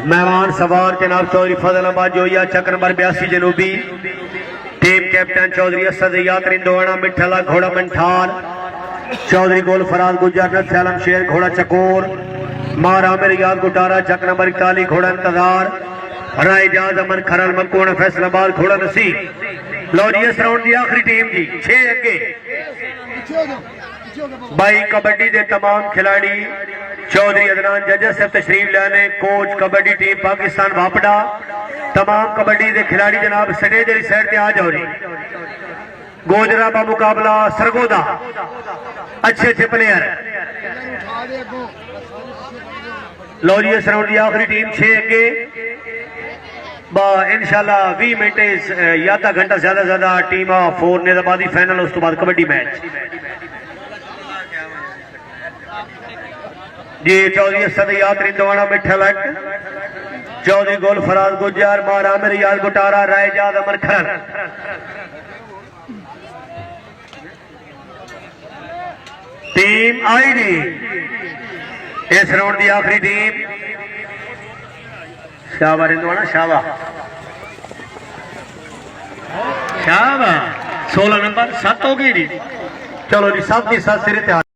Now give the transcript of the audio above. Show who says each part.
Speaker 1: मेहमान सवार जनाब चौधरी फजल अहमद जोया चक नंबर 82 जनूबी। टीम कैप्टन चौधरी असद यात्री दोना मिठला घोड़ा मंठार चौधरी गोल फराज गुजर सैलम शेर घोड़ा चकोर मारा मेरी याद गुटारा चक नंबर 41 घोड़ा इंतजार राय जाज अमन खरल मकून फैसलाबाद घोड़ा नसीब। लो जी इस राउंड की आखिरी टीम जी 6 अगे भाई कबड्डी के तमाम खिलाड़ी चौधरी अदनान जजेस से तशरीफ लाने कोच कबड्डी टीम पाकिस्तान वापड़ा तमाम कबड्डी के खिलाड़ी जनाब स्टेज वाली साइड पे आ जाओ जी। गोजरा का मुकाबला सरगोदा अच्छे अच्छे प्लेयर। लो जी इस राउंड की आखिरी टीम 6 अगे इंशाल्लाह 20 मिनट या आधा घंटा ज्यादा ज्यादा टीम 4 नेजाबादी फाइनल उस तो बाद कबड्डी मैच जी। चौधरी असद यात्री दवाना मिठा लट चौधरी गोल फराज गुजर मार आमिर याद गुटारा राय जाद अमर खरल। टीम आई नहीं इस राउंड की आखिरी टीम शाबा रिंदवाना शाबा शाबा 16 नंबर 7 हो गई जी। चलो जी 7 की 7 सिरे